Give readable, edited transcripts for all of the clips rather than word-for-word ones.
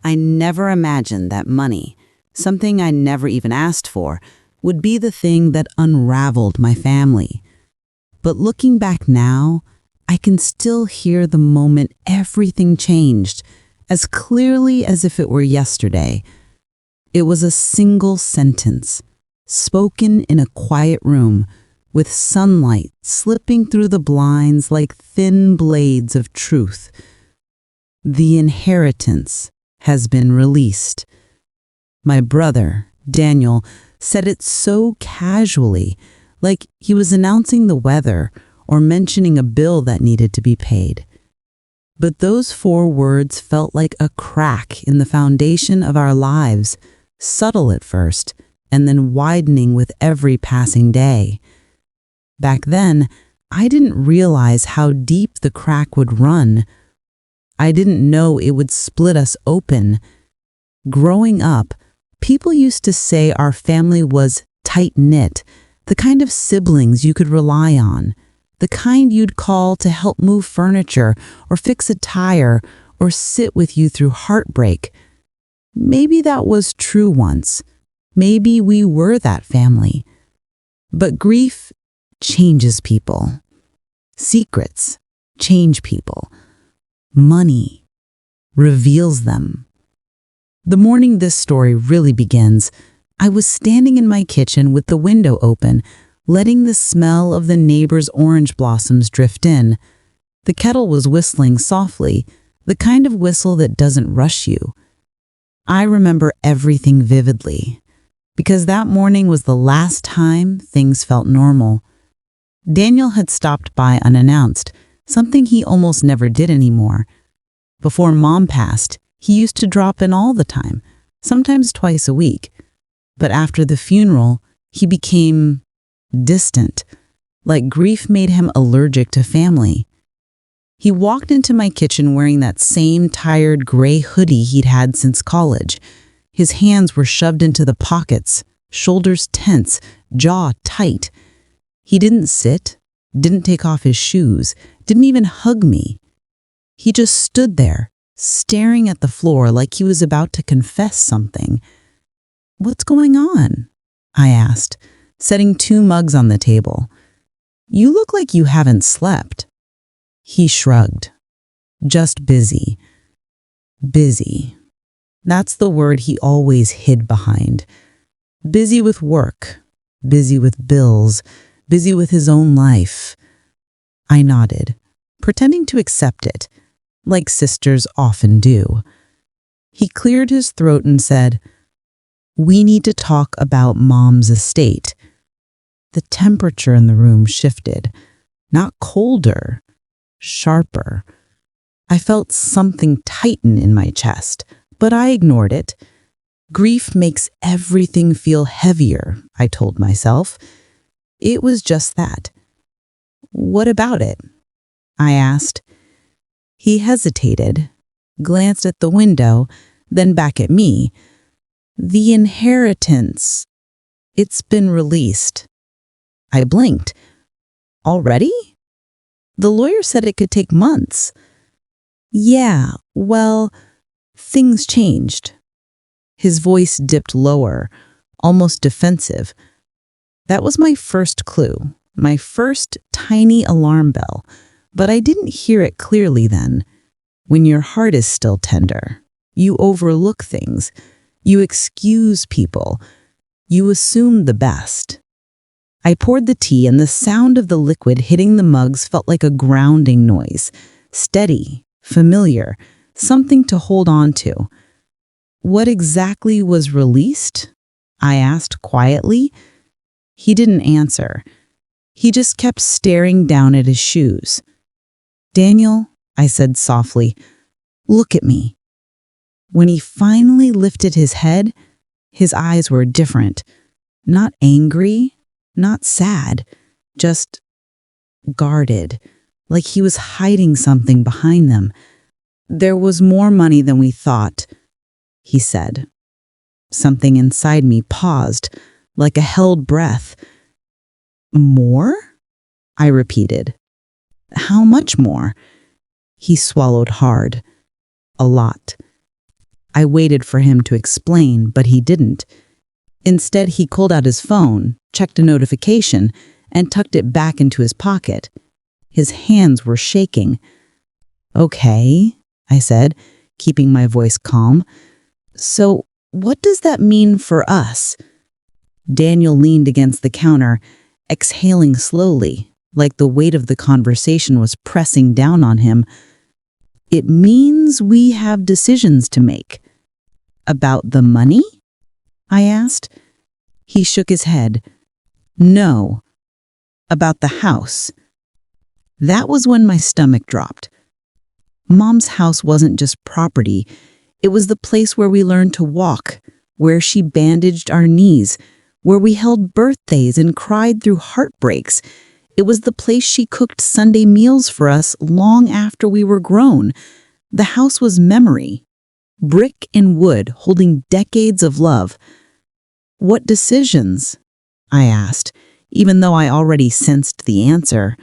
I never imagined that money, something I never even asked for, would be the thing that unraveled my family. But looking back now, I can still hear the moment everything changed, as clearly as if it were yesterday. It was a single sentence, spoken in a quiet room, with sunlight slipping through the blinds like thin blades of truth. The inheritance has been released. My brother, Daniel, said it so casually, like he was announcing the weather or mentioning a bill that needed to be paid. But those 4 words felt like a crack in the foundation of our lives, subtle at first, and then widening with every passing day. Back then, I didn't realize how deep the crack would run. I didn't know it would split us open. Growing up, people used to say our family was tight-knit, the kind of siblings you could rely on, the kind you'd call to help move furniture or fix a tire or sit with you through heartbreak. Maybe that was true once. Maybe we were that family. But grief changes people. Secrets change people. Money reveals them. The morning this story really begins, I was standing in my kitchen with the window open, letting the smell of the neighbor's orange blossoms drift in. The kettle was whistling softly, the kind of whistle that doesn't rush you. I remember everything vividly, because that morning was the last time things felt normal. Daniel had stopped by unannounced, something he almost never did anymore. Before Mom passed, he used to drop in all the time, sometimes twice a week. But after the funeral, he became distant, like grief made him allergic to family. He walked into my kitchen wearing that same tired gray hoodie he'd had since college. His hands were shoved into the pockets, shoulders tense, jaw tight. He didn't sit, didn't take off his shoes, didn't even hug me. He just stood there, staring at the floor like he was about to confess something. "What's going on?" I asked, setting 2 mugs on the table. "You look like you haven't slept." He shrugged. "Just busy." Busy. That's the word he always hid behind. Busy with work, busy with bills, busy with his own life. I nodded, pretending to accept it, like sisters often do. He cleared his throat and said, "We need to talk about Mom's estate." The temperature in the room shifted, not colder, sharper. I felt something tighten in my chest, but I ignored it. Grief makes everything feel heavier, I told myself. It was just that. "What about it?" I asked. He hesitated, glanced at the window, then back at me. "The inheritance. It's been released." I blinked. "Already?" "The lawyer said it could take months." "Yeah, well, things changed." His voice dipped lower, almost defensive. That was my first clue, my first tiny alarm bell, but I didn't hear it clearly then. When your heart is still tender, you overlook things, you excuse people, you assume the best. I poured the tea, and the sound of the liquid hitting the mugs felt like a grounding noise, steady, familiar, something to hold on to. "What exactly was released?" I asked quietly. He didn't answer. He just kept staring down at his shoes. "Daniel," I said softly, "look at me." When he finally lifted his head, his eyes were different. Not angry, not sad, just guarded, like he was hiding something behind them. "There was more money than we thought," he said. Something inside me paused, like a held breath. "More?" I repeated. "How much more?" He swallowed hard. "A lot." I waited for him to explain, but he didn't. Instead, he pulled out his phone, checked a notification, and tucked it back into his pocket. His hands were shaking. "Okay," I said, keeping my voice calm. "So, what does that mean for us?" Daniel leaned against the counter, exhaling slowly, like the weight of the conversation was pressing down on him. "It means we have decisions to make." "About the money?" I asked. He shook his head. "No, about the house." That was when my stomach dropped. Mom's house wasn't just property. It was the place where we learned to walk, where she bandaged our knees, where we held birthdays and cried through heartbreaks. It was the place she cooked Sunday meals for us long after we were grown. The house was memory, brick and wood holding decades of love. "What decisions?" I asked, even though I already sensed the answer.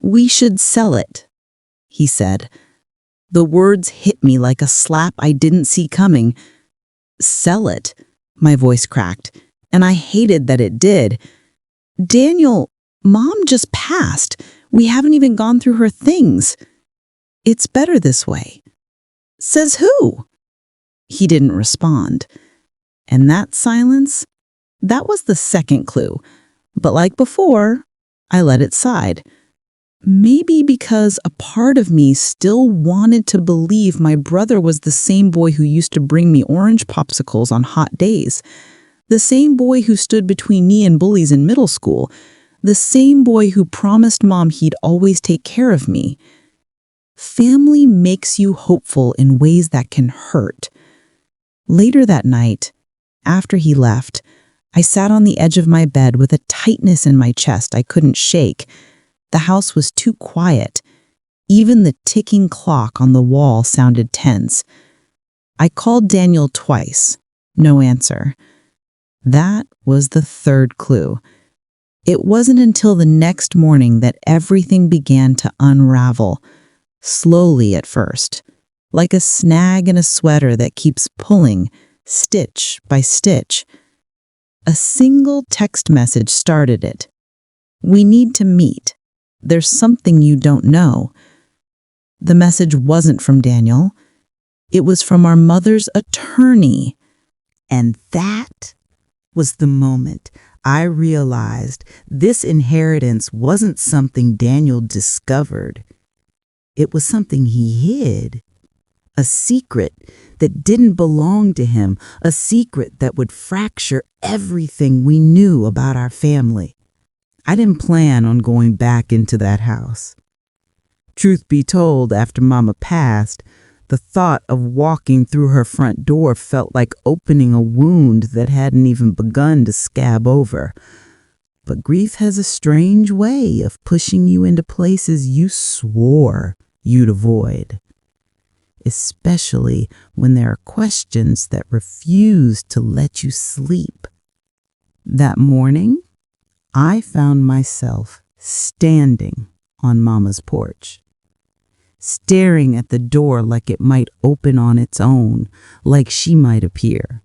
"We should sell it," he said. The words hit me like a slap I didn't see coming. "Sell it?" My voice cracked, and I hated that it did. "Daniel, Mom just passed. We haven't even gone through her things." "It's better this way." "Says who?" He didn't respond. And that silence, that was the second clue. But like before, I let it slide. Maybe because a part of me still wanted to believe my brother was the same boy who used to bring me orange popsicles on hot days. The same boy who stood between me and bullies in middle school. The same boy who promised Mom he'd always take care of me. Family makes you hopeful in ways that can hurt. Later that night, after he left, I sat on the edge of my bed with a tightness in my chest I couldn't shake. The house was too quiet. Even the ticking clock on the wall sounded tense. I called Daniel twice. No answer. That was the third clue. It wasn't until the next morning that everything began to unravel. Slowly at first, like a snag in a sweater that keeps pulling, stitch by stitch. A single text message started it. "We need to meet. There's something you don't know." The message wasn't from Daniel. It was from our mother's attorney. And that was the moment I realized this inheritance wasn't something Daniel discovered. It was something he hid. A secret that didn't belong to him, a secret that would fracture everything we knew about our family. I didn't plan on going back into that house. Truth be told, after Mama passed, the thought of walking through her front door felt like opening a wound that hadn't even begun to scab over. But grief has a strange way of pushing you into places you swore you'd avoid, especially when there are questions that refuse to let you sleep. That morning, I found myself standing on Mama's porch, staring at the door like it might open on its own, like she might appear,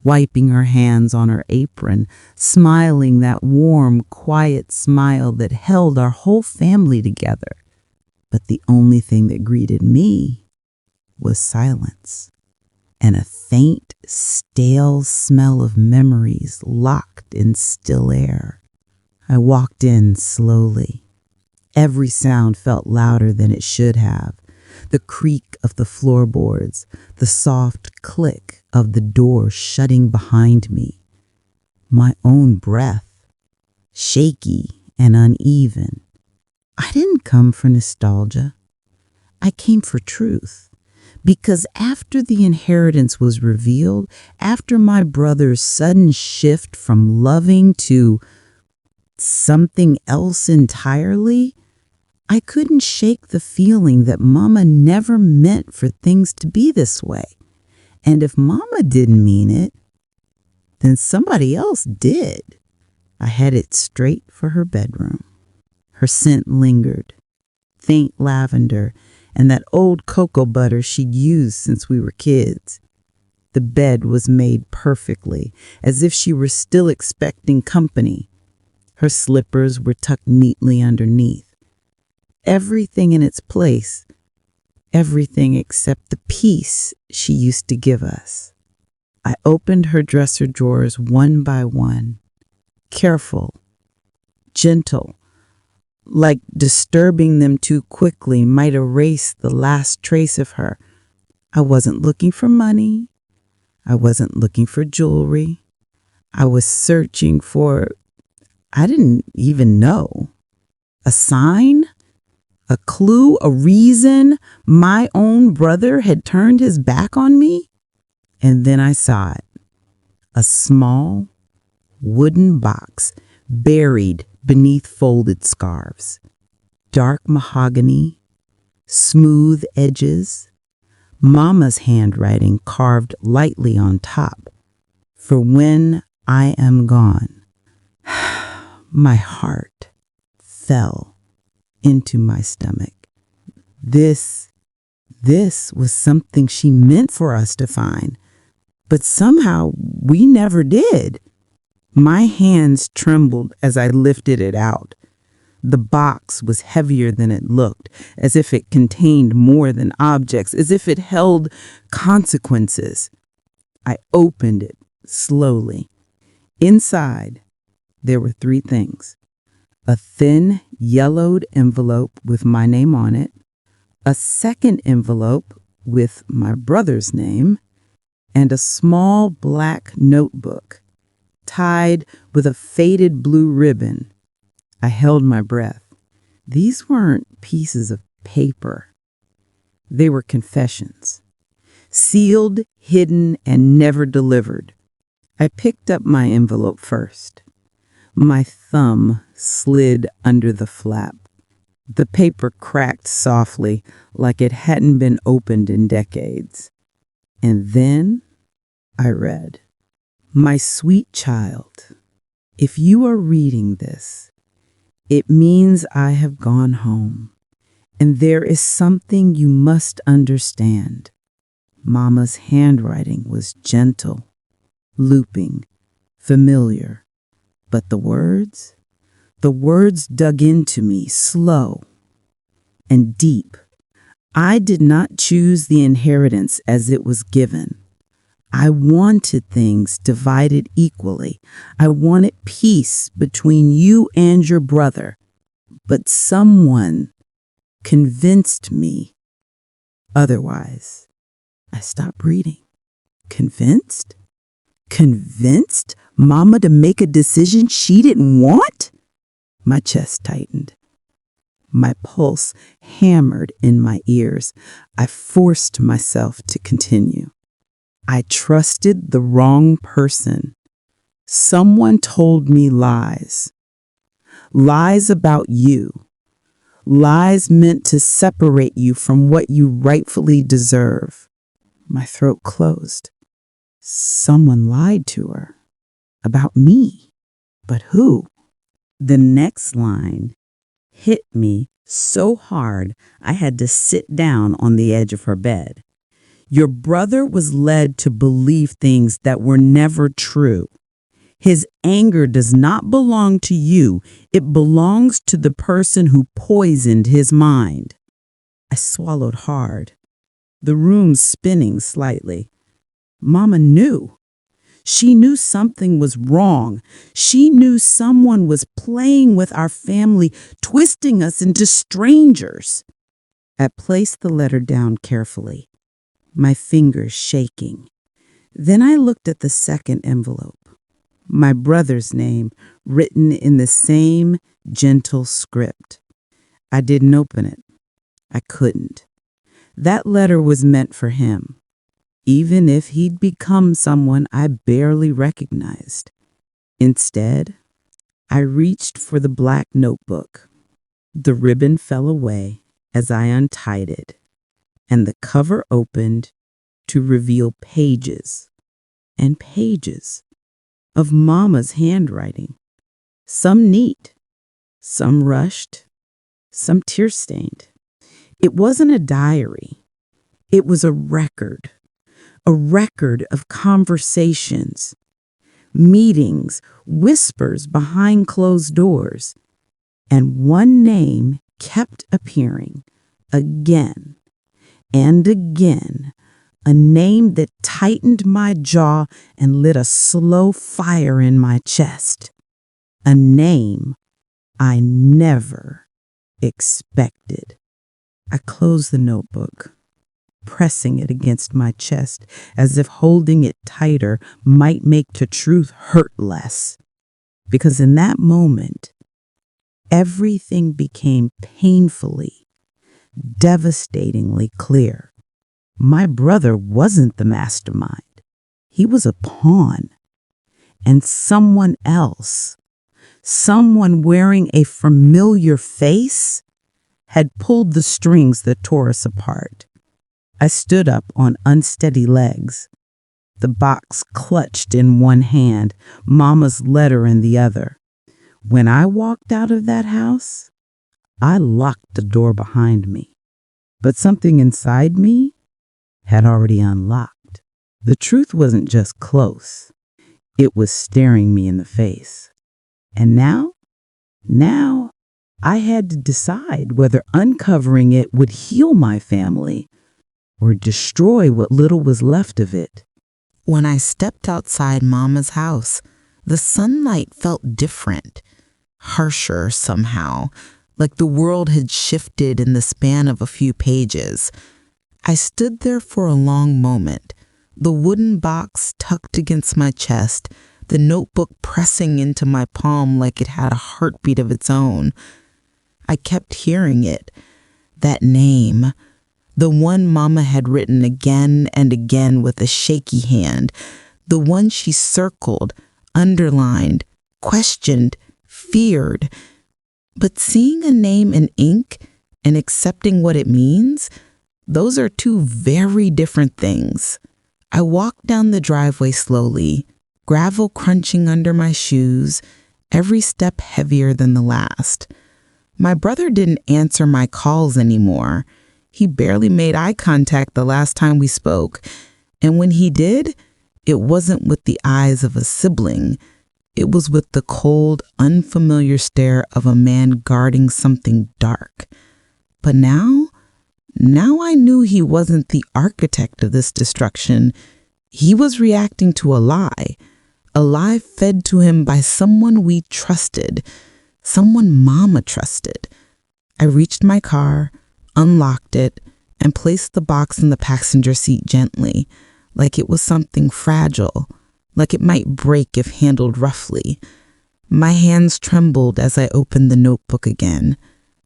wiping her hands on her apron, smiling that warm, quiet smile that held our whole family together. But the only thing that greeted me was silence and a faint, stale smell of memories locked in still air. I walked in slowly. Every sound felt louder than it should have. The creak of the floorboards, the soft click of the door shutting behind me. My own breath, shaky and uneven. I didn't come for nostalgia. I came for truth. Because after the inheritance was revealed, after my brother's sudden shift from loving to something else entirely, I couldn't shake the feeling that Mama never meant for things to be this way. And if Mama didn't mean it, then somebody else did. I headed straight for her bedroom. Her scent lingered, faint lavender, and that old cocoa butter she'd used since we were kids. The bed was made perfectly, as if she were still expecting company. Her slippers were tucked neatly underneath. Everything in its place, everything except the peace she used to give us. I opened her dresser drawers one by one, careful, gentle, like disturbing them too quickly might erase the last trace of her. I wasn't looking for money. I wasn't looking for jewelry. I was searching for, I didn't even know, a sign, a clue, a reason my own brother had turned his back on me. And then I saw it, a small wooden box buried beneath folded scarves, dark mahogany, smooth edges, Mama's handwriting carved lightly on top. For when I am gone, my heart fell into my stomach. This was something she meant for us to find, but somehow we never did. My hands trembled as I lifted it out. The box was heavier than it looked, as if it contained more than objects, as if it held consequences. I opened it slowly. Inside, there were 3 things: a thin, yellowed envelope with my name on it, a second envelope with my brother's name, and a small black notebook tied with a faded blue ribbon. I held my breath. These weren't pieces of paper. They were confessions, sealed, hidden, and never delivered. I picked up my envelope first. My thumb slid under the flap. The paper cracked softly, like it hadn't been opened in decades. And then I read, "My sweet child, if you are reading this, it means I have gone home, and there is something you must understand." Mama's handwriting was gentle, looping, familiar, but the words dug into me, slow and deep. I did not choose the inheritance as it was given. I wanted things divided equally. I wanted peace between you and your brother. But someone convinced me otherwise. I stopped reading. Convinced? Convinced Mama to make a decision she didn't want? My chest tightened. My pulse hammered in my ears. I forced myself to continue. I trusted the wrong person. Someone told me lies. Lies about you. Lies meant to separate you from what you rightfully deserve. My throat closed. Someone lied to her. About me. But who? The next line hit me so hard I had to sit down on the edge of her bed. Your brother was led to believe things that were never true. His anger does not belong to you. It belongs to the person who poisoned his mind. I swallowed hard, the room spinning slightly. Mama knew. She knew something was wrong. She knew someone was playing with our family, twisting us into strangers. I placed the letter down carefully, my fingers shaking. Then I looked at the second envelope, my brother's name written in the same gentle script. I didn't open it. I couldn't. That letter was meant for him, even if he'd become someone I barely recognized. Instead, I reached for the black notebook. The ribbon fell away as I untied it, and the cover opened to reveal pages and pages of Mama's handwriting, some neat, some rushed, some tear-stained. It wasn't a diary. It was a record a record of conversations, meetings, whispers behind closed doors, and one name kept appearing again and again, a name that tightened my jaw and lit a slow fire in my chest, a name I never expected. I closed the notebook, pressing it against my chest as if holding it tighter might make the truth hurt less. Because in that moment, everything became painfully, devastatingly clear. My brother wasn't the mastermind. He was a pawn. And someone else, someone wearing a familiar face, had pulled the strings that tore us apart. I stood up on unsteady legs, the box clutched in one hand, Mama's letter in the other. When I walked out of that house, I locked the door behind me. But something inside me had already unlocked. The truth wasn't just close. It was staring me in the face. And now I had to decide whether uncovering it would heal my family or destroy what little was left of it. When I stepped outside Mama's house, the sunlight felt different, harsher somehow, like the world had shifted in the span of a few pages. I stood there for a long moment, the wooden box tucked against my chest, the notebook pressing into my palm like it had a heartbeat of its own. I kept hearing it, that name, the one Mama had written again and again with a shaky hand, the one she circled, underlined, questioned, feared. But seeing a name in ink and accepting what it means, those are two very different things. I walked down the driveway slowly, gravel crunching under my shoes, every step heavier than the last. My brother didn't answer my calls anymore. He barely made eye contact the last time we spoke. And when he did, it wasn't with the eyes of a sibling. It was with the cold, unfamiliar stare of a man guarding something dark. But now I knew he wasn't the architect of this destruction. He was reacting to a lie fed to him by someone we trusted, someone Mama trusted. I reached my car, unlocked it, and placed the box in the passenger seat gently, like it was something fragile, like it might break if handled roughly. My hands trembled as I opened the notebook again,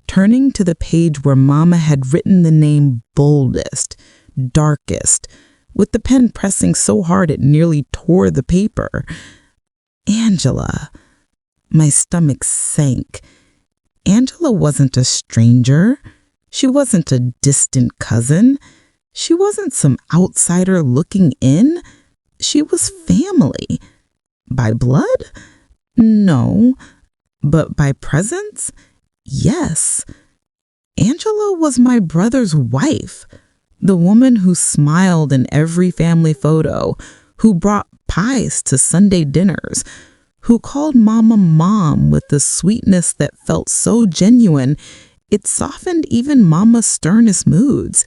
turning to the page where Mama had written the name boldest, darkest, with the pen pressing so hard it nearly tore the paper. Angela. My stomach sank. Angela wasn't a stranger. She wasn't a distant cousin. She wasn't some outsider looking in. She was family. By blood? No. But by presence? Yes. Angela was my brother's wife, the woman who smiled in every family photo, who brought pies to Sunday dinners, who called Mama Mom with the sweetness that felt so genuine it softened even Mama's sternest moods.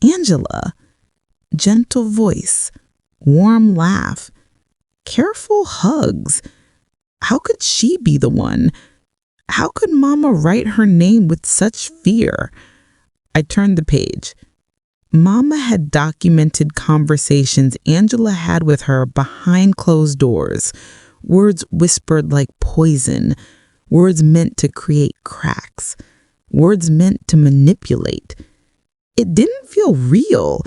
Angela. Gentle voice, warm laugh, careful hugs. How could she be the one? How could Mama write her name with such fear? I turned the page. Mama had documented conversations Angela had with her behind closed doors, words whispered like poison, words meant to create cracks, words meant to manipulate. It didn't feel real,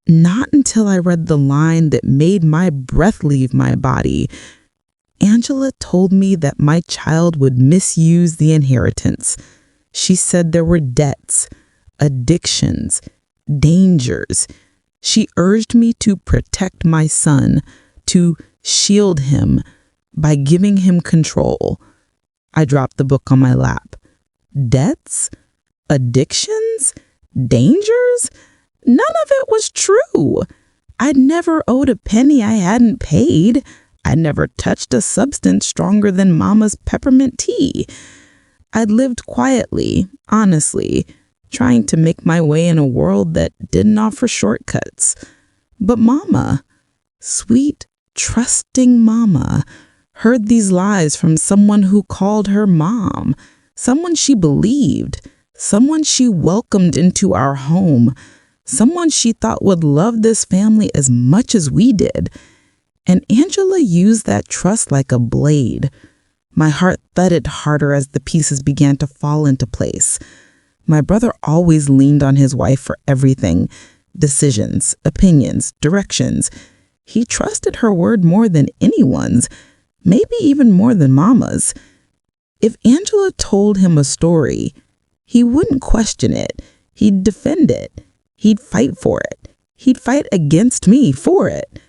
not until I read the line that made my breath leave my body. Angela told me that my child would misuse the inheritance. She said there were debts, addictions, dangers. She urged me to protect my son, to shield him by giving him control. I dropped the book on my lap. Debts? Addictions? Dangers? None of it was true. I'd never owed a penny I hadn't paid. I'd never touched a substance stronger than Mama's peppermint tea. I'd lived quietly, honestly, trying to make my way in a world that didn't offer shortcuts. But Mama, sweet, trusting Mama, heard these lies from someone who called her mom, someone she believed, someone she welcomed into our home, someone she thought would love this family as much as we did. And Angela used that trust like a blade. My heart thudded harder as the pieces began to fall into place. My brother always leaned on his wife for everything: decisions, opinions, directions. He trusted her word more than anyone's, maybe even more than Mama's. If Angela told him a story, he wouldn't question it. He'd defend it. He'd fight for it. He'd fight against me for it.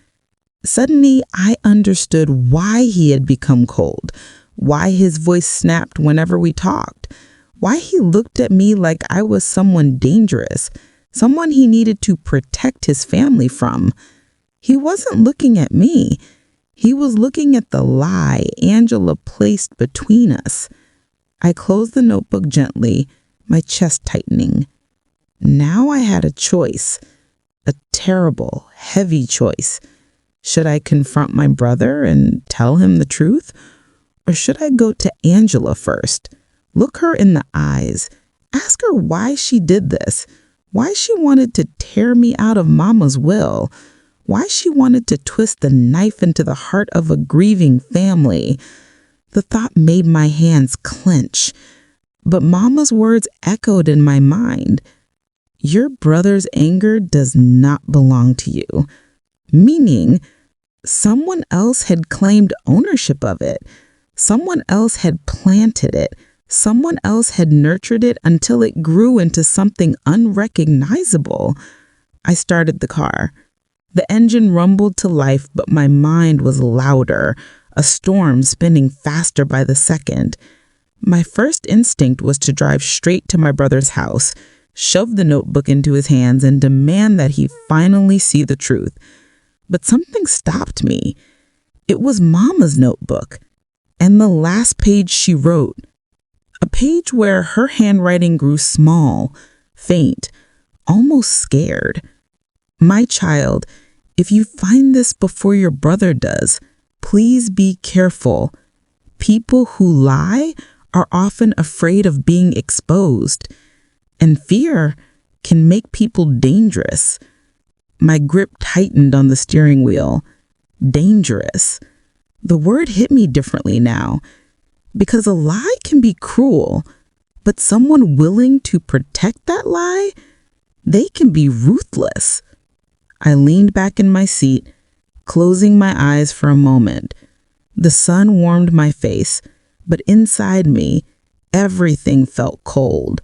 Suddenly, I understood why he had become cold, why his voice snapped whenever we talked, why he looked at me like I was someone dangerous, someone he needed to protect his family from. He wasn't looking at me. He was looking at the lie Angela placed between us. I closed the notebook gently, my chest tightening. Now I had a choice, a terrible, heavy choice. Should I confront my brother and tell him the truth? Or should I go to Angela first, look her in the eyes, ask her why she did this, why she wanted to tear me out of Mama's will, why she wanted to twist the knife into the heart of a grieving family? The thought made my hands clench, but Mama's words echoed in my mind. Your brother's anger does not belong to you. Meaning, someone else had claimed ownership of it. Someone else had planted it. Someone else had nurtured it until it grew into something unrecognizable. I started the car. The engine rumbled to life, but my mind was louder, a storm spinning faster by the second. My first instinct was to drive straight to my brother's house, shove the notebook into his hands, and demand that he finally see the truth. But something stopped me. It was Mama's notebook, and the last page she wrote, a page where her handwriting grew small, faint, almost scared. My child, if you find this before your brother does, please be careful. People who lie are often afraid of being exposed, and fear can make people dangerous. My grip tightened on the steering wheel. Dangerous. The word hit me differently now, because a lie can be cruel, but someone willing to protect that lie, they can be ruthless. I leaned back in my seat, closing my eyes for a moment. The sun warmed my face, but inside me, everything felt cold.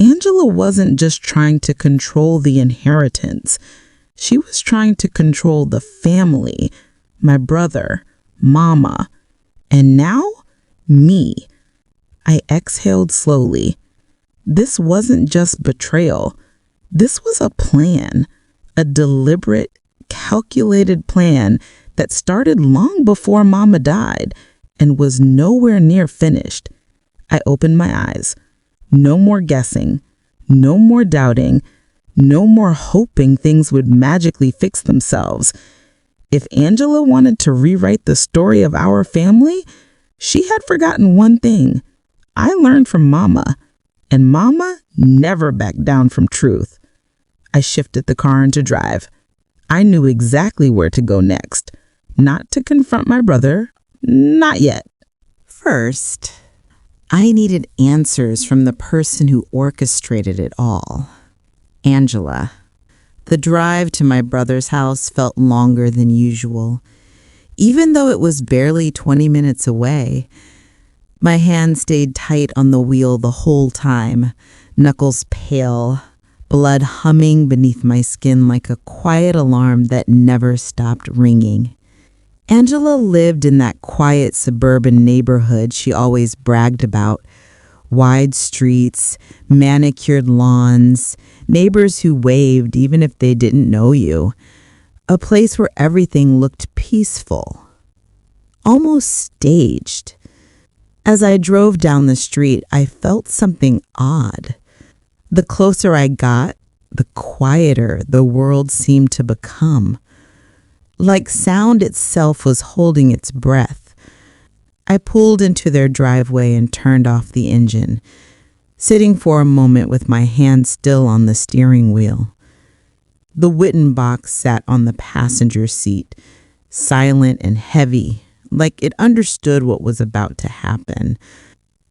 Angela wasn't just trying to control the inheritance. She was trying to control the family, my brother, Mama, and now, me. I exhaled slowly. This wasn't just betrayal. This was a plan, a deliberate, calculated plan that started long before Mama died and was nowhere near finished. I opened my eyes. No more guessing, no more doubting, no more hoping things would magically fix themselves. If Angela wanted to rewrite the story of our family, she had forgotten one thing. I learned from Mama, and Mama never backed down from truth. I shifted the car into drive. I knew exactly where to go next. Not to confront my brother, not yet. First, I needed answers from the person who orchestrated it all. Angela. The drive to my brother's house felt longer than usual, even though it was barely 20 minutes away. My hand stayed tight on the wheel the whole time, knuckles pale, blood humming beneath my skin like a quiet alarm that never stopped ringing. Angela lived in that quiet suburban neighborhood she always bragged about. Wide streets, manicured lawns, neighbors who waved even if they didn't know you. a place where everything looked peaceful, almost staged. As I drove down the street, I felt something odd. The closer I got, the quieter the world seemed to become. Like sound itself was holding its breath. I pulled into their driveway and turned off the engine, sitting for a moment with my hand still on the steering wheel. The Witten box sat on the passenger seat, silent and heavy, like it understood what was about to happen.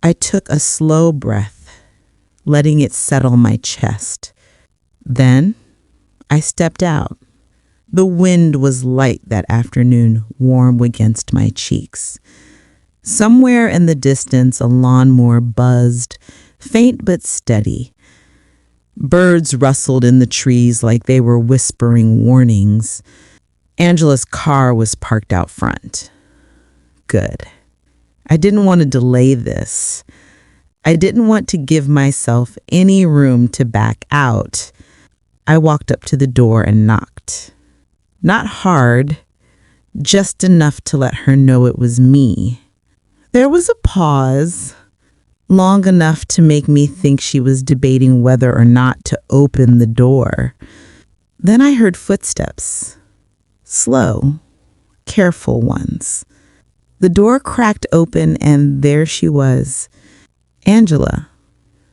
I took a slow breath, letting it settle my chest. Then I stepped out. The wind was light that afternoon, warm against my cheeks. Somewhere in the distance, a lawnmower buzzed, faint but steady. Birds rustled in the trees like they were whispering warnings. Angela's car was parked out front. Good. I didn't want to delay this. I didn't want to give myself any room to back out. I walked up to the door and knocked. Not hard, just enough to let her know it was me. There was a pause, long enough to make me think she was debating whether or not to open the door. Then I heard footsteps, slow, careful ones. The door cracked open and there she was, Angela.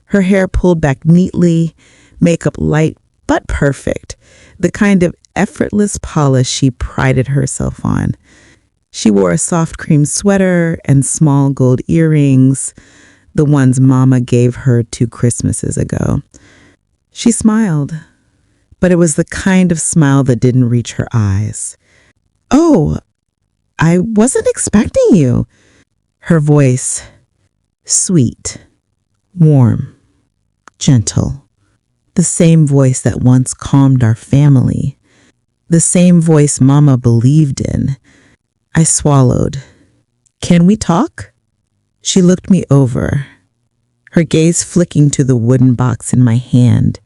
Her hair pulled back neatly, makeup light but perfect, the kind of effortless polish she prided herself on. She wore a soft cream sweater and small gold earrings, the ones Mama gave her 2 Christmases ago. She smiled, but it was the kind of smile that didn't reach her eyes. "Oh, I wasn't expecting you." Her voice, sweet, warm, gentle. The same voice that once calmed our family. The same voice Mama believed in. I swallowed. "Can we talk?" She looked me over, her gaze flicking to the wooden box in my hand.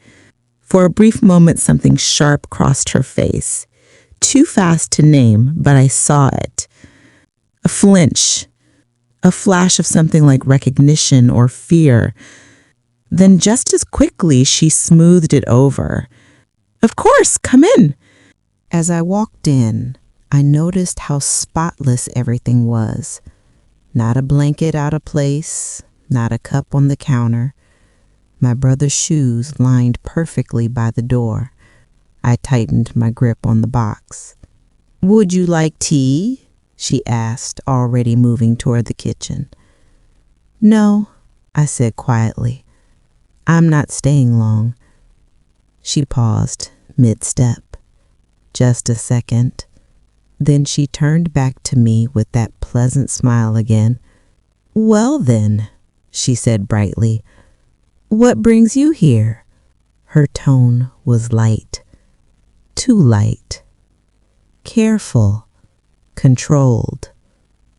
For a brief moment, something sharp crossed her face. Too fast to name, but I saw it. A flinch, a flash of something like recognition or fear. Then just as quickly, she smoothed it over. "Of course, come in." As I walked in, I noticed how spotless everything was. Not a blanket out of place, not a cup on the counter. My brother's shoes lined perfectly by the door. I tightened my grip on the box. "Would you like tea?" she asked, already moving toward the kitchen. "No," I said quietly. "I'm not staying long." She paused, mid-step. Just a second. Then she turned back to me with that pleasant smile again. "Well then," she said brightly, "what brings you here?" Her tone was light. Too light. Careful. Controlled.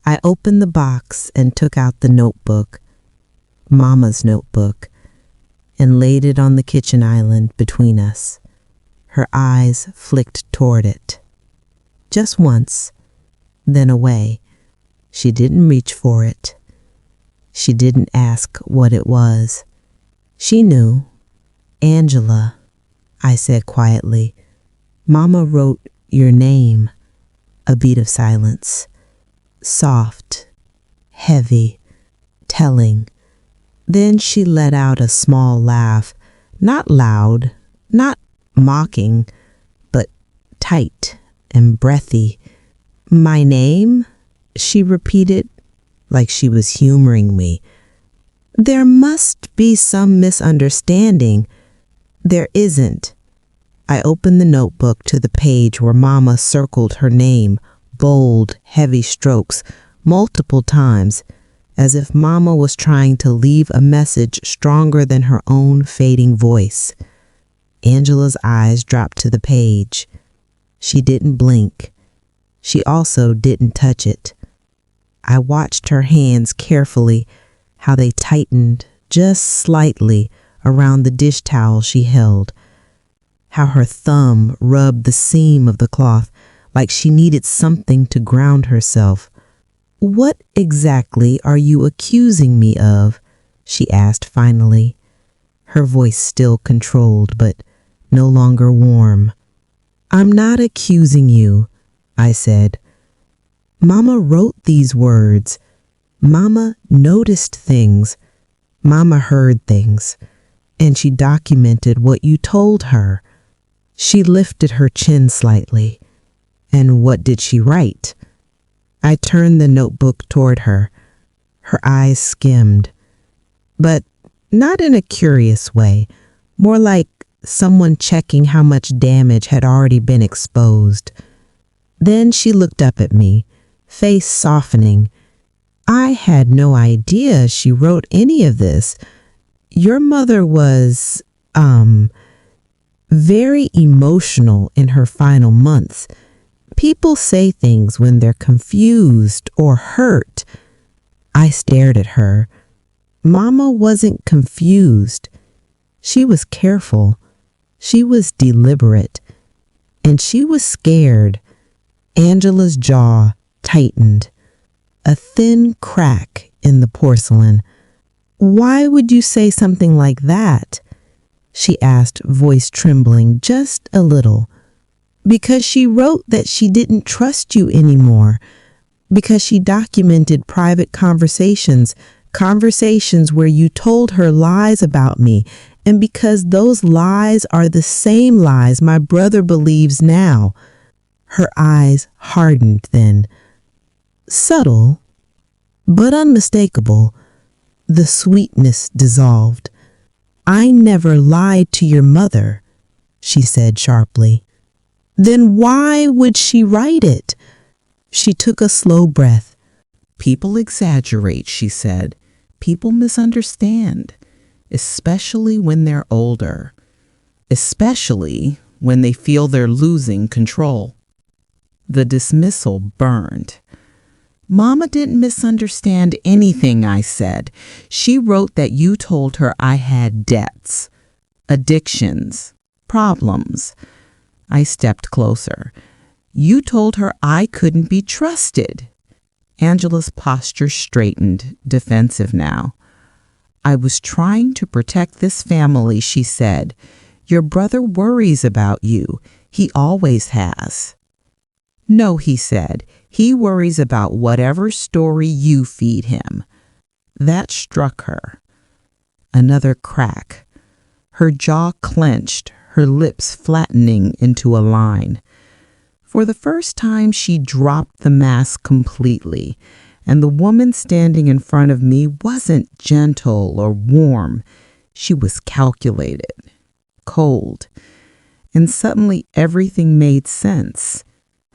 I opened the box and took out the notebook, Mama's notebook, and laid it on the kitchen island between us. Her eyes flicked toward it. Just once, then away. She didn't reach for it. She didn't ask what it was. She knew. "Angela," I said quietly. "Mama wrote your name." A beat of silence. Soft, heavy, telling. Then she let out a small laugh. Not loud, not mocking, but tight and breathy. "My name?" she repeated, like she was humoring me. "There must be some misunderstanding." "There isn't." I opened the notebook to the page where Mama circled her name, bold, heavy strokes, multiple times, as if Mama was trying to leave a message stronger than her own fading voice. Angela's eyes dropped to the page. She didn't blink. She also didn't touch it. I watched her hands carefully, how they tightened just slightly around the dish towel she held. how her thumb rubbed the seam of the cloth like she needed something to ground herself. "What exactly are you accusing me of?" she asked finally, her voice still controlled but no longer warm. "I'm not accusing you," I said. "Mama wrote these words. Mama noticed things. Mama heard things. And she documented what you told her." She lifted her chin slightly. "And what did she write?" I turned the notebook toward her. Her eyes skimmed, but not in a curious way, more like someone checking how much damage had already been exposed. Then she looked up at me, face softening. "I had no idea she wrote any of this. Your mother was, very emotional in her final months. People say things when they're confused or hurt." I stared at her. Mama wasn't confused. She was careful. She was deliberate. And she was scared. Angela's jaw tightened. A thin crack in the porcelain. "Why would you say something like that?" she asked, voice trembling just a little. "Because she wrote that she didn't trust you anymore. Because she documented private conversations where you told her lies about me, and because those lies are the same lies my brother believes now." Her eyes hardened then. Subtle, but unmistakable. The sweetness dissolved. "I never lied to your mother," she said sharply. "Then why would she write it?" She took a slow breath. "People exaggerate," she said. "People misunderstand, especially when they're older, especially when they feel they're losing control." The dismissal burned. "Mama didn't misunderstand anything," I said. "She wrote that you told her I had debts, addictions, problems." I stepped closer. "You told her I couldn't be trusted." Angela's posture straightened, defensive now. "I was trying to protect this family," she said. "Your brother worries about you. He always has." "No," he said. "He worries about whatever story you feed him." That struck her. Another crack. Her jaw clenched, her lips flattening into a line. For the first time, she dropped the mask completely, and the woman standing in front of me wasn't gentle or warm. She was calculated, cold, and suddenly everything made sense.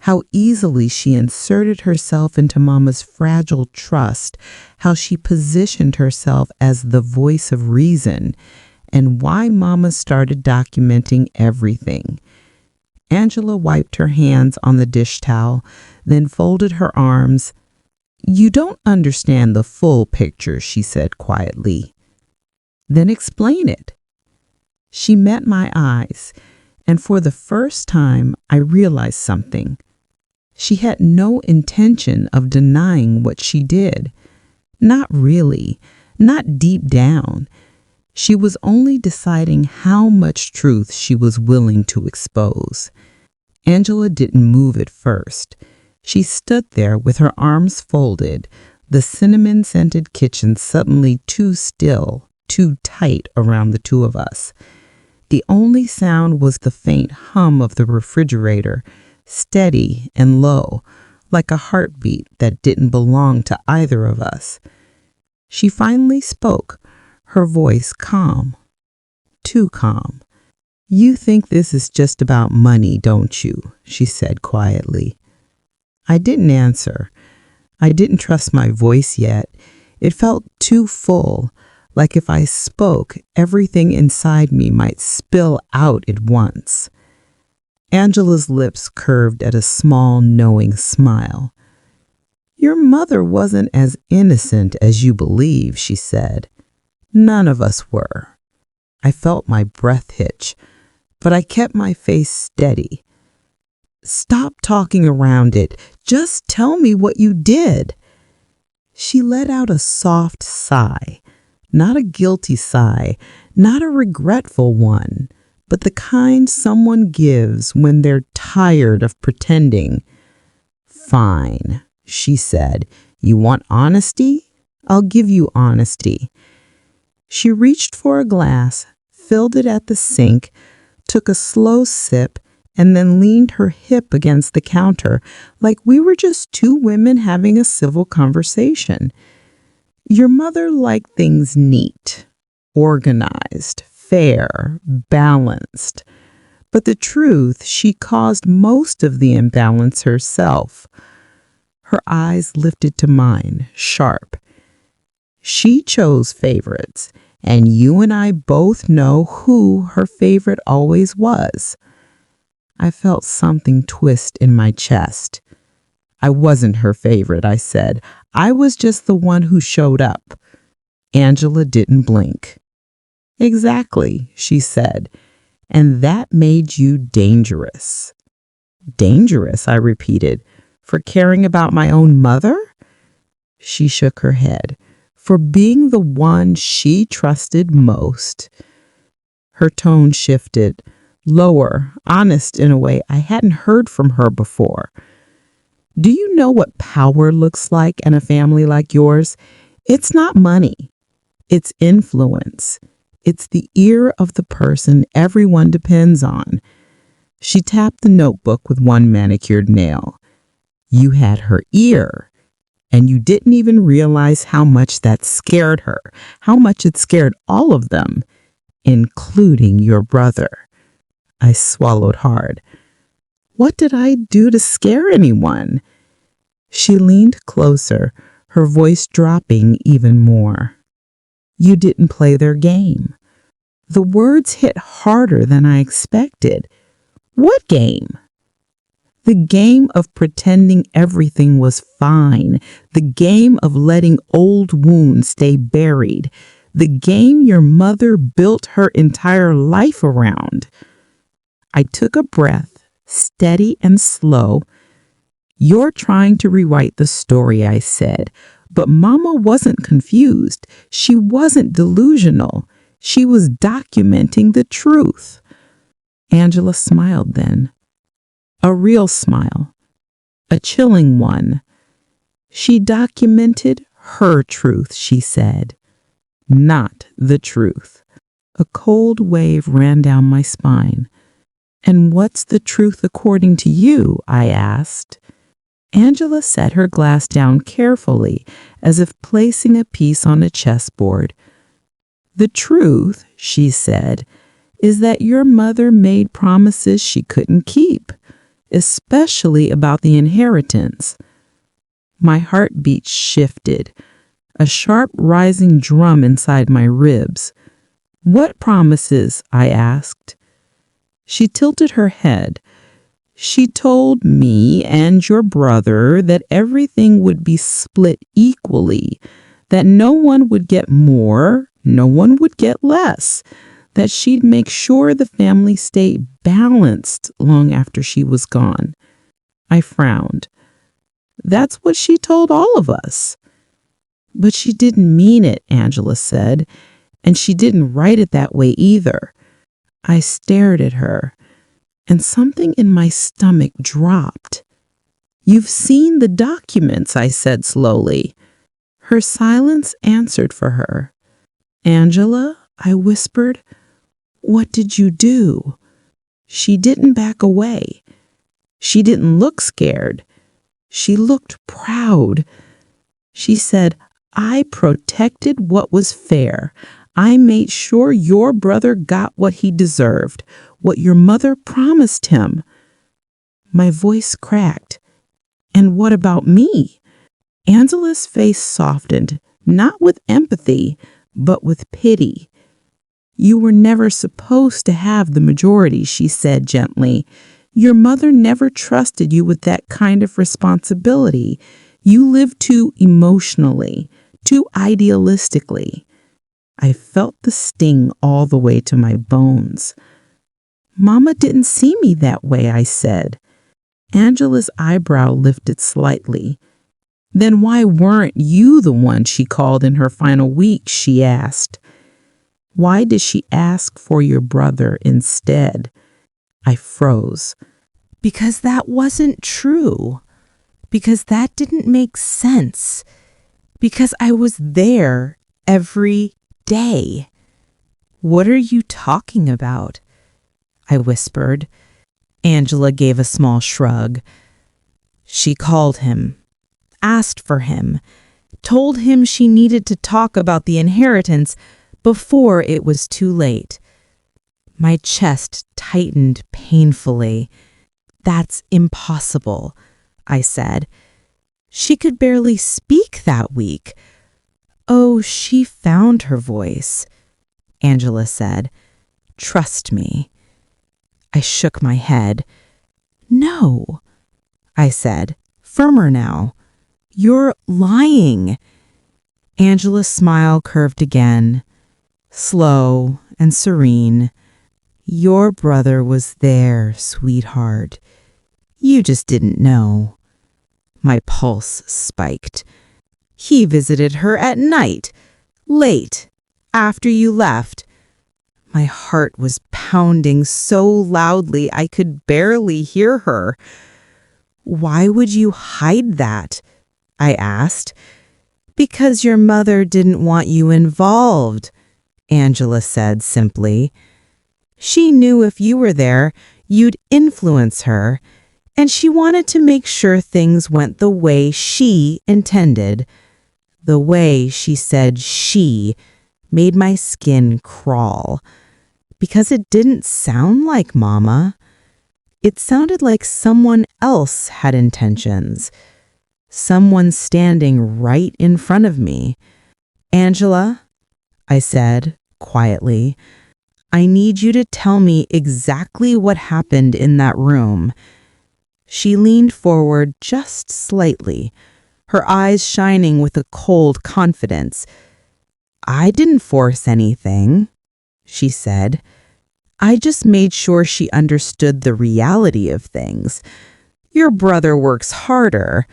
How easily she inserted herself into Mama's fragile trust, how she positioned herself as the voice of reason, and why Mama started documenting everything. Angela wiped her hands on the dish towel, then folded her arms. "You don't understand the full picture," she said quietly. "Then explain it." She met my eyes, and for the first time I realized something. She had no intention of denying what she did. Not really, not deep down. She was only deciding how much truth she was willing to expose. Angela didn't move at first. She stood there with her arms folded, the cinnamon-scented kitchen suddenly too still, too tight around the two of us. The only sound was the faint hum of the refrigerator, steady and low, like a heartbeat that didn't belong to either of us. She finally spoke, her voice calm, too calm. "You think this is just about money, don't you?" she said quietly. I didn't answer. I didn't trust my voice yet. It felt too full, like if I spoke, everything inside me might spill out at once. Angela's lips curved at a small, knowing smile. "Your mother wasn't as innocent as you believe," she said. "None of us were." I felt my breath hitch, but I kept my face steady. Stop talking around it. Just tell me what you did. She let out a soft sigh, not a guilty sigh, not a regretful one, but the kind someone gives when they're tired of pretending. Fine, she said. You want honesty? I'll give you honesty. She reached for a glass, filled it at the sink, took a slow sip, and then leaned her hip against the counter like we were just two women having a civil conversation. Your mother liked things neat, organized, fair, balanced. But the truth, she caused most of the imbalance herself. Her eyes lifted to mine, sharp. She chose favorites, and you and I both know who her favorite always was. I felt something twist in my chest. I wasn't her favorite, I said. I was just the one who showed up. Angela didn't blink. Exactly, she said, and that made you dangerous. Dangerous, I repeated, for caring about my own mother? She shook her head. For being the one she trusted most. Her tone shifted, lower, honest in a way I hadn't heard from her before. Do you know what power looks like in a family like yours? It's not money. It's influence. It's the ear of the person everyone depends on. She tapped the notebook with one manicured nail. You had her ear, and you didn't even realize how much that scared her, how much it scared all of them, including your brother. I swallowed hard. What did I do to scare anyone? She leaned closer, her voice dropping even more. You didn't play their game. The words hit harder than I expected. What game? The game of pretending everything was fine. The game of letting old wounds stay buried. The game your mother built her entire life around. I took a breath, steady and slow. You're trying to rewrite the story, I said. But Mama wasn't confused. She wasn't delusional. She was documenting the truth. Angela smiled then. A real smile. A chilling one. She documented her truth, she said. Not the truth. A cold wave ran down my spine. And what's the truth according to you? I asked. Angela set her glass down carefully, as if placing a piece on a chessboard. The truth, she said, is that your mother made promises she couldn't keep, especially about the inheritance. My heartbeat shifted, a sharp rising drum inside my ribs. What promises? I asked. She tilted her head. She told me and your brother that everything would be split equally, that no one would get more, no one would get less, that she'd make sure the family stayed balanced long after she was gone. I frowned. That's what she told all of us. But she didn't mean it, Angela said, and she didn't write it that way either. I stared at her, and something in my stomach dropped. You've seen the documents, I said slowly. Her silence answered for her. Angela, I whispered, what did you do? She didn't back away. She didn't look scared. She looked proud. She said, I protected what was fair. I made sure your brother got what he deserved, what your mother promised him. My voice cracked. And what about me? Angela's face softened, not with empathy, but with pity. You were never supposed to have the majority, she said gently. Your mother never trusted you with that kind of responsibility. You lived too emotionally, too idealistically. I felt the sting all the way to my bones. Mama didn't see me that way, I said. Angela's eyebrow lifted slightly. Then why weren't you the one she called in her final week, she asked. Why did she ask for your brother instead? I froze. Because that wasn't true. Because that didn't make sense. Because I was there every day. What are you talking about? I whispered. Angela gave a small shrug. She called him, asked for him, told him she needed to talk about the inheritance before it was too late. My chest tightened painfully. That's impossible, I said. She could barely speak that week. Oh, she found her voice, Angela said. Trust me. I shook my head. No, I said, firmer now. You're lying. Angela's smile curved again, slow and serene. Your brother was there, sweetheart. You just didn't know. My pulse spiked. He visited her at night, late, after you left. My heart was pounding so loudly I could barely hear her. Why would you hide that? I asked. Because your mother didn't want you involved, Angela said simply. She knew if you were there, you'd influence her, and she wanted to make sure things went the way she intended. The way she said she made my skin crawl. Because it didn't sound like Mama. It sounded like someone else had intentions. Someone standing right in front of me. Angela, I said quietly, I need you to tell me exactly what happened in that room. She leaned forward just slightly, her eyes shining with a cold confidence. I didn't force anything, she said. I just made sure she understood the reality of things. Your brother works harder.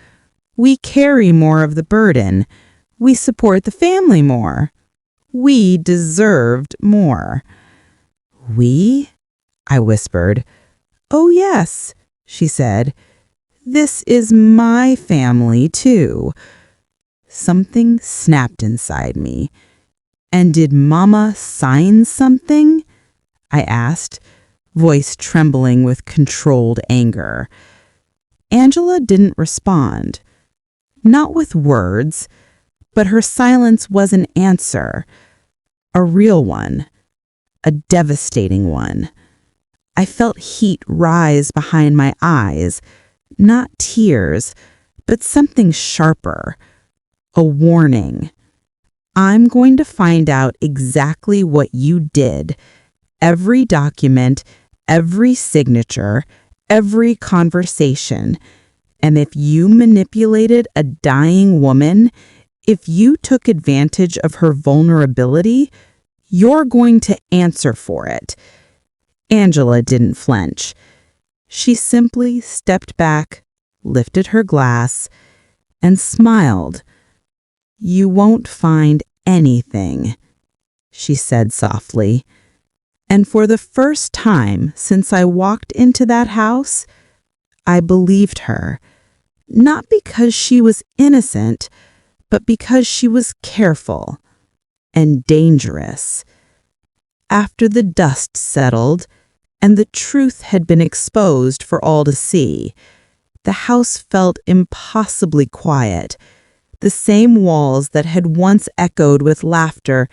We carry more of the burden. We support the family more. We deserved more. We? I whispered. Oh, yes, she said. This is my family, too. Something snapped inside me. And did Mama sign something? I asked, voice trembling with controlled anger. Angela didn't respond. Not with words, but her silence was an answer. A real one. A devastating one. I felt heat rise behind my eyes. Not tears, but something sharper. A warning. I'm going to find out exactly what you did. Every document, every signature, every conversation. And if you manipulated a dying woman, if you took advantage of her vulnerability, you're going to answer for it. Angela didn't flinch. She simply stepped back, lifted her glass, and smiled. You won't find anything, she said softly. And for the first time since I walked into that house, I believed her. Not because she was innocent, but because she was careful and dangerous. After the dust settled and the truth had been exposed for all to see, the house felt impossibly quiet. The same walls that had once echoed with laughter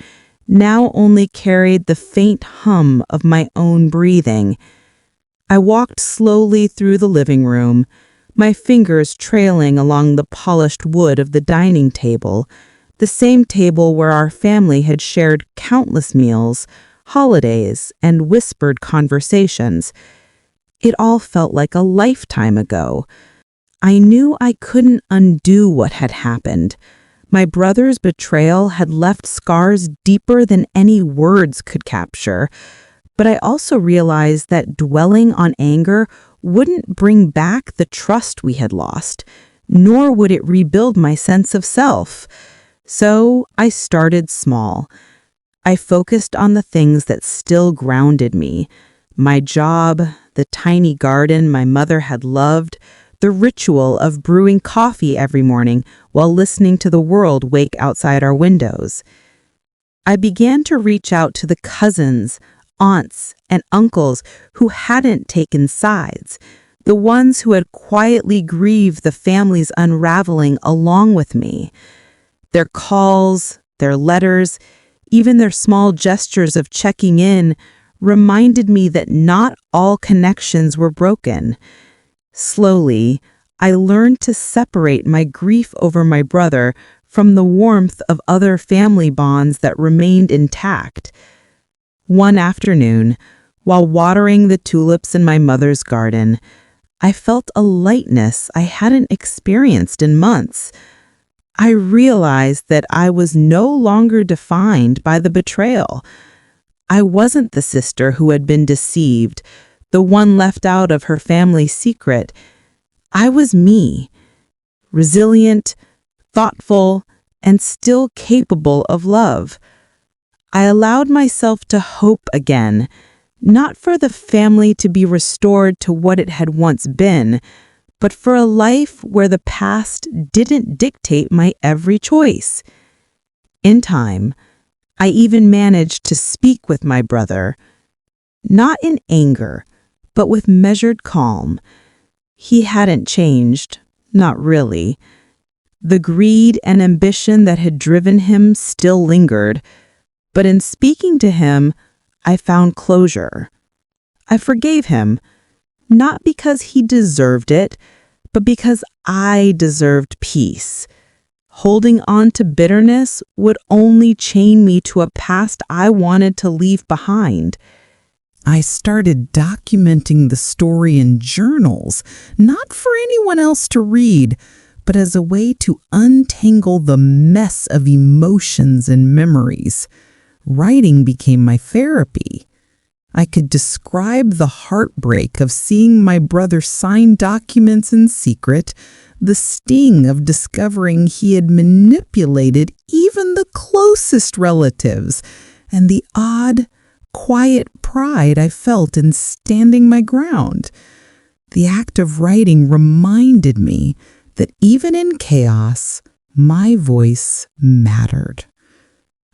now only carried the faint hum of my own breathing. I walked slowly through the living room, my fingers trailing along the polished wood of the dining table, the same table where our family had shared countless meals, holidays, and whispered conversations. It all felt like a lifetime ago. I knew I couldn't undo what had happened. My brother's betrayal had left scars deeper than any words could capture, But I also realized that dwelling on anger wouldn't bring back the trust we had lost, nor would it rebuild my sense of self. So I started small. I focused on the things that still grounded me: my job, the tiny garden my mother had loved, the ritual of brewing coffee every morning while listening to the world wake outside our windows. I began to reach out to the cousins, aunts, and uncles who hadn't taken sides, the ones who had quietly grieved the family's unraveling along with me. Their calls, their letters, even their small gestures of checking in reminded me that not all connections were broken. Slowly, I learned to separate my grief over my brother from the warmth of other family bonds that remained intact. One afternoon, while watering the tulips in my mother's garden, I felt a lightness I hadn't experienced in months. I realized that I was no longer defined by the betrayal. I wasn't the sister who had been deceived, the one left out of her family's secret. I was me, resilient, thoughtful, and still capable of love. I allowed myself to hope again, not for the family to be restored to what it had once been, but for a life where the past didn't dictate my every choice. In time, I even managed to speak with my brother, not in anger, but with measured calm. He hadn't changed, not really. The greed and ambition that had driven him still lingered, but in speaking to him, I found closure. I forgave him, not because he deserved it, but because I deserved peace. Holding on to bitterness would only chain me to a past I wanted to leave behind. I started documenting the story in journals, not for anyone else to read, but as a way to untangle the mess of emotions and memories. Writing became my therapy. I could describe the heartbreak of seeing my brother sign documents in secret, the sting of discovering he had manipulated even the closest relatives, and the odd, quiet pride I felt in standing my ground. The act of writing reminded me that even in chaos, my voice mattered.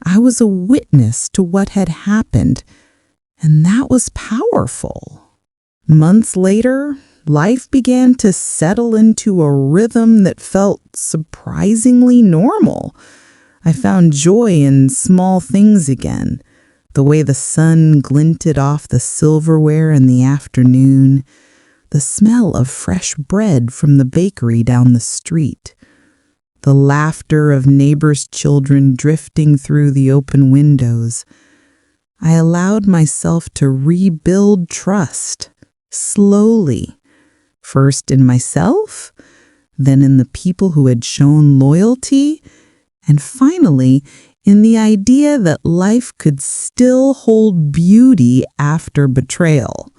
I was a witness to what had happened, and that was powerful. Months later, life began to settle into a rhythm that felt surprisingly normal. I found joy in small things again, the way the sun glinted off the silverware in the afternoon, the smell of fresh bread from the bakery down the street, the laughter of neighbors' children drifting through the open windows. I allowed myself to rebuild trust, slowly, first in myself, then in the people who had shown loyalty, and finally in the idea that life could still hold beauty after betrayal.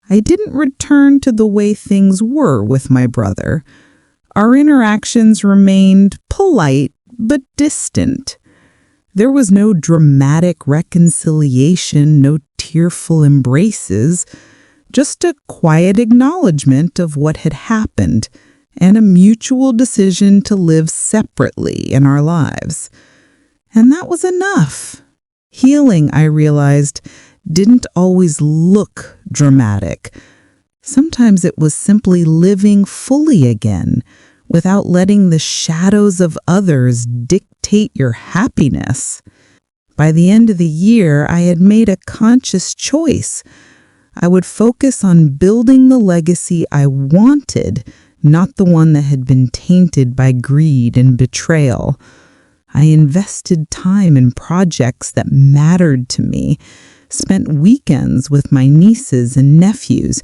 I didn't return to the way things were with my brother. Our interactions remained polite but distant. There was no dramatic reconciliation, no tearful embraces, just a quiet acknowledgement of what had happened and a mutual decision to live separately in our lives. And that was enough. Healing, I realized, didn't always look dramatic. Sometimes it was simply living fully again, without letting the shadows of others dictate your happiness. By the end of the year, I had made a conscious choice. I would focus on building the legacy I wanted, not the one that had been tainted by greed and betrayal. I invested time in projects that mattered to me, spent weekends with my nieces and nephews,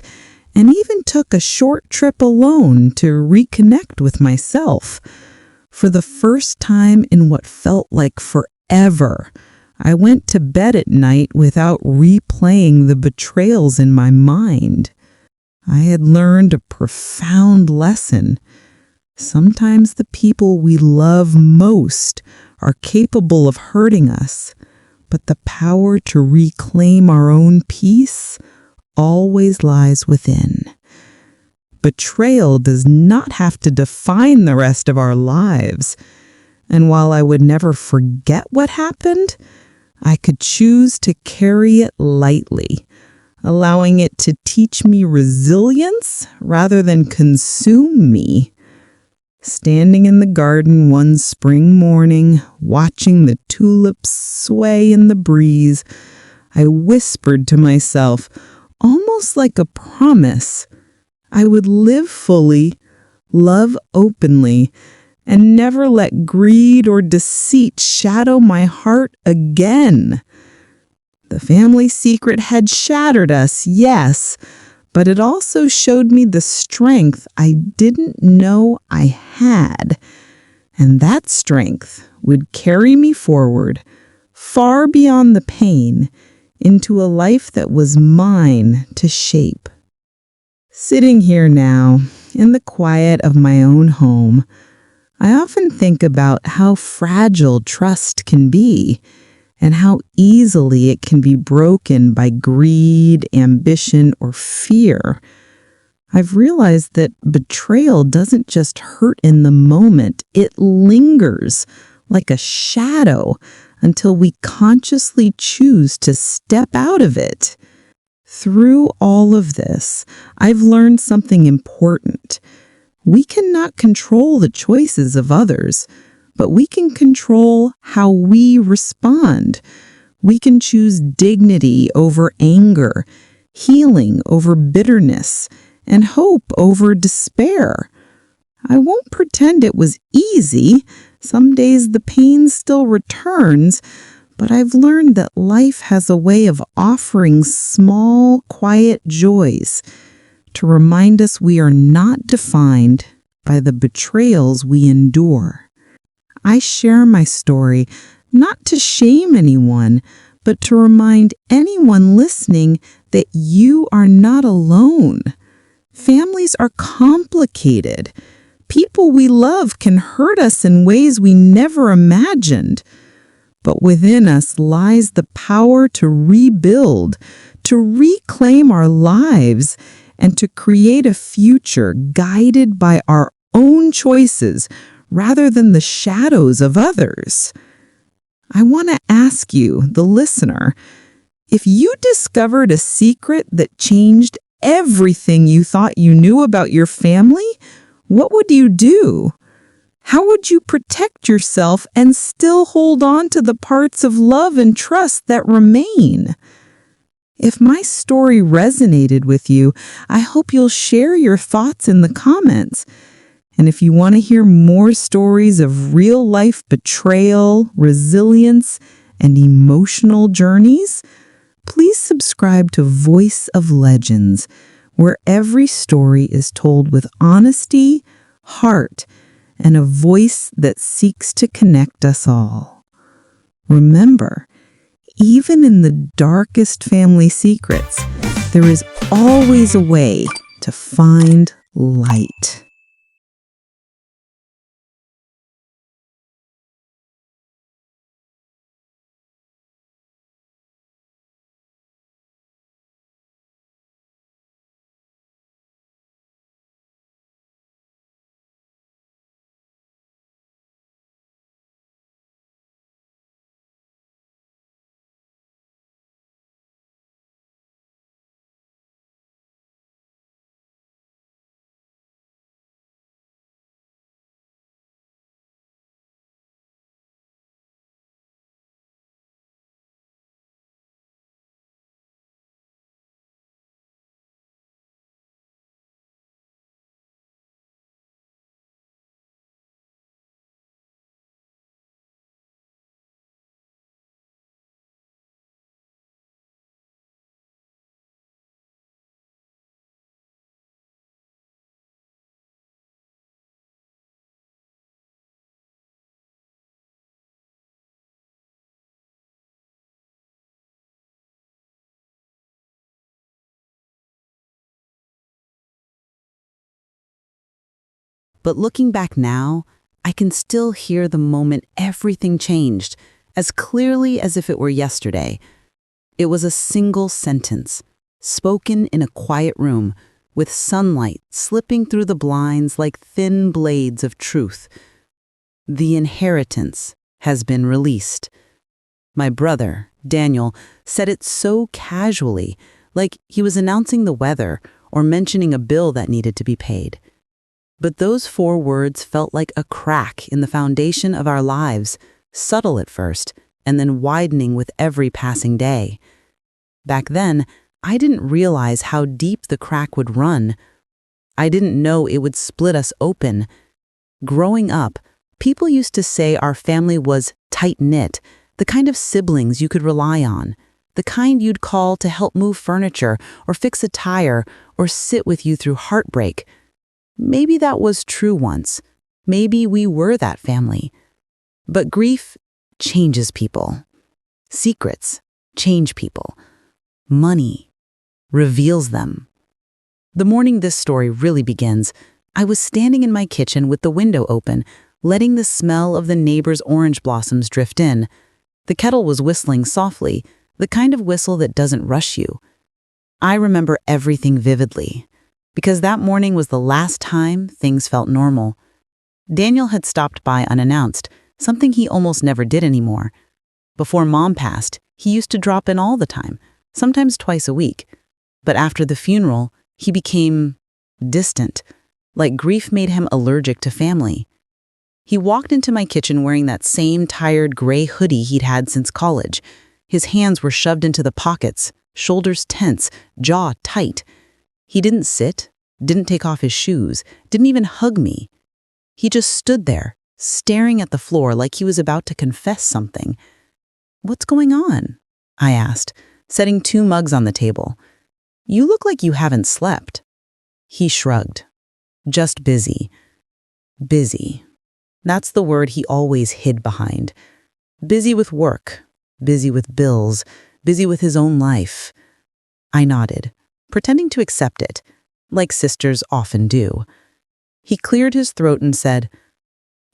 and even took a short trip alone to reconnect with myself. For the first time in what felt like forever, I went to bed at night without replaying the betrayals in my mind. I had learned a profound lesson. Sometimes the people we love most are capable of hurting us, but the power to reclaim our own peace always lies within. Betrayal does not have to define the rest of our lives. And while I would never forget what happened, I could choose to carry it lightly, allowing it to teach me resilience rather than consume me. Standing in the garden one spring morning, watching the tulips sway in the breeze, I whispered to myself, almost like a promise, I would live fully, love openly, and never let greed or deceit shadow my heart again. The family secret had shattered us, yes, but it also showed me the strength I didn't know I had. And that strength would carry me forward, far beyond the pain, into a life that was mine to shape. Sitting here now, in the quiet of my own home, I often think about how fragile trust can be and how easily it can be broken by greed, ambition, or fear. I've realized that betrayal doesn't just hurt in the moment, it lingers like a shadow until we consciously choose to step out of it. Through all of this, I've learned something important. We cannot control the choices of others, but we can control how we respond. We can choose dignity over anger, healing over bitterness, and hope over despair. I won't pretend it was easy. Some days the pain still returns, but I've learned that life has a way of offering small, quiet joys to remind us we are not defined by the betrayals we endure. I share my story not to shame anyone, but to remind anyone listening that you are not alone. Families are complicated. People we love can hurt us in ways we never imagined. But within us lies the power to rebuild, to reclaim our lives, and to create a future guided by our own choices rather than the shadows of others. I want to ask you, the listener, if you discovered a secret that changed everything you thought you knew about your family, what would you do? How would you protect yourself and still hold on to the parts of love and trust that remain? If my story resonated with you, I hope you'll share your thoughts in the comments. And if you want to hear more stories of real-life betrayal, resilience, and emotional journeys, please subscribe to Voice of Legends, where every story is told with honesty, heart, and a voice that seeks to connect us all. Remember, even in the darkest family secrets, there is always a way to find light. But looking back now, I can still hear the moment everything changed, as clearly as if it were yesterday. It was a single sentence, spoken in a quiet room, with sunlight slipping through the blinds like thin blades of truth. The inheritance has been released. My brother, Daniel, said it so casually, like he was announcing the weather or mentioning a bill that needed to be paid. But those 4 words felt like a crack in the foundation of our lives, subtle at first, and then widening with every passing day. Back then, I didn't realize how deep the crack would run. I didn't know it would split us open. Growing up, people used to say our family was tight-knit, the kind of siblings you could rely on, the kind you'd call to help move furniture or fix a tire or sit with you through heartbreak. Maybe that was true once. Maybe we were that family. But grief changes people. Secrets change people. Money reveals them. The morning this story really begins, I was standing in my kitchen with the window open, letting the smell of the neighbor's orange blossoms drift in. The kettle was whistling softly, the kind of whistle that doesn't rush you. I remember everything vividly, because that morning was the last time things felt normal. Daniel had stopped by unannounced, something he almost never did anymore. Before Mom passed, he used to drop in all the time, sometimes twice a week. But after the funeral, he became distant, like grief made him allergic to family. He walked into my kitchen wearing that same tired gray hoodie he'd had since college. His hands were shoved into the pockets, shoulders tense, jaw tight. He didn't sit, didn't take off his shoes, didn't even hug me. He just stood there, staring at the floor like he was about to confess something. "What's going on?" I asked, setting 2 mugs on the table. "You look like you haven't slept." He shrugged. "Just busy." Busy. That's the word he always hid behind. Busy with work, busy with bills, busy with his own life. I nodded, pretending to accept it, like sisters often do. He cleared his throat and said,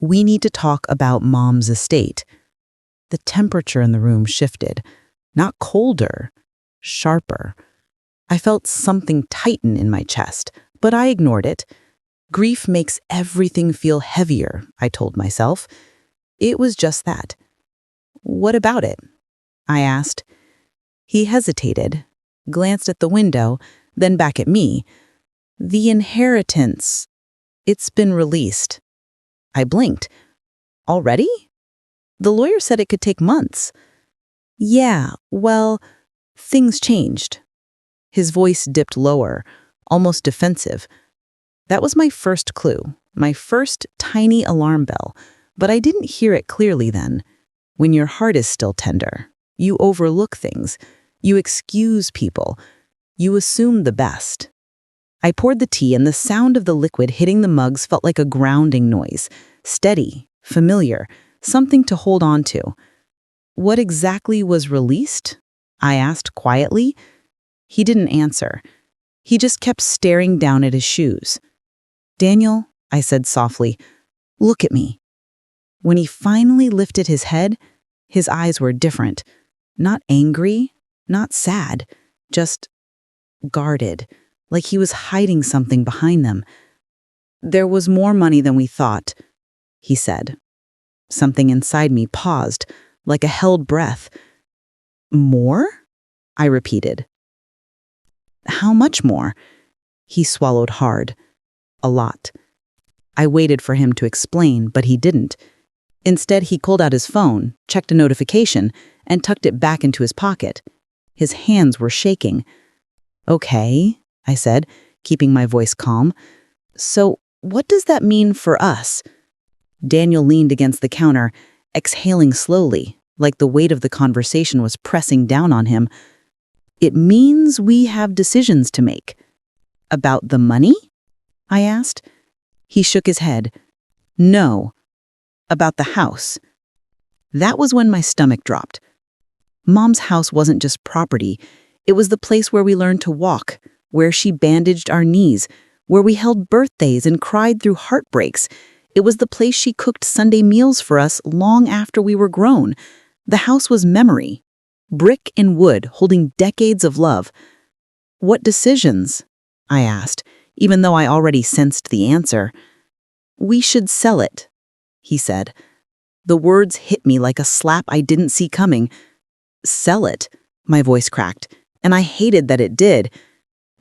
"We need to talk about Mom's estate." The temperature in the room shifted, not colder, sharper. I felt something tighten in my chest, but I ignored it. Grief makes everything feel heavier, I told myself. It was just that. "What about it?" I asked. He hesitated, glanced at the window, then back at me. "The inheritance. It's been released." I blinked. "Already?" "The lawyer said it could take months." "Yeah, well, things changed." His voice dipped lower, almost defensive. That was my first clue, my first tiny alarm bell, but I didn't hear it clearly then. When your heart is still tender, you overlook things, you excuse people, you assume the best. I poured the tea and the sound of the liquid hitting the mugs felt like a grounding noise, steady, familiar, something to hold on to. "What exactly was released?" I asked quietly. He didn't answer. He just kept staring down at his shoes. "Daniel," I said softly, "look at me." When he finally lifted his head, his eyes were different. Not angry, not sad, just guarded, like he was hiding something behind them. "There was more money than we thought," he said. Something inside me paused, like a held breath. "More?" I repeated. "How much more?" He swallowed hard. "A lot." I waited for him to explain, but he didn't. Instead, he pulled out his phone, checked a notification, and tucked it back into his pocket. His hands were shaking. "Okay," I said, keeping my voice calm. "So, what does that mean for us?" Daniel leaned against the counter, exhaling slowly, like the weight of the conversation was pressing down on him. "It means we have decisions to make." "About the money?" I asked. He shook his head. "No. About the house." That was when my stomach dropped. Mom's house wasn't just property. It was the place where we learned to walk, where she bandaged our knees, where we held birthdays and cried through heartbreaks. It was the place she cooked Sunday meals for us long after we were grown. The house was memory, brick and wood holding decades of love. "What decisions?" I asked, even though I already sensed the answer. "We should sell it," he said. The words hit me like a slap I didn't see coming. "Sell it," my voice cracked, and I hated that it did.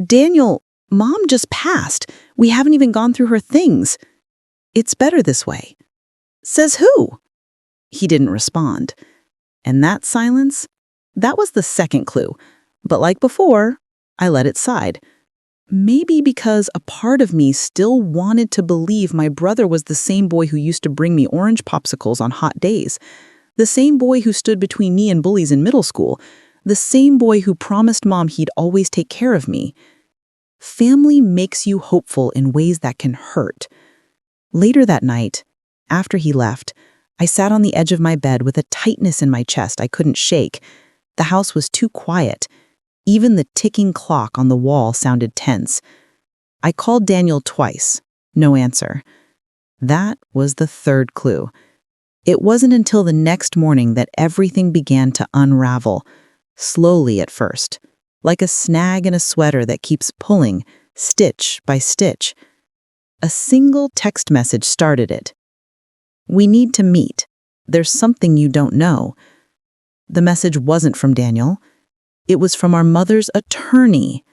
"Daniel, Mom just passed. We haven't even gone through her things. It's better this way." "Says who?" He didn't respond. And that silence, that was the second clue. But like before, I let it slide. Maybe because a part of me still wanted to believe my brother was the same boy who used to bring me orange popsicles on hot days, the same boy who stood between me and bullies in middle school, the same boy who promised Mom he'd always take care of me. Family makes you hopeful in ways that can hurt. Later that night, after he left, I sat on the edge of my bed with a tightness in my chest I couldn't shake. The house was too quiet. Even the ticking clock on the wall sounded tense. I called Daniel twice. No answer. That was the third clue. It wasn't until the next morning that everything began to unravel, slowly at first, like a snag in a sweater that keeps pulling, stitch by stitch. A single text message started it. "We need to meet. There's something you don't know." The message wasn't from Daniel. It was from our mother's attorney.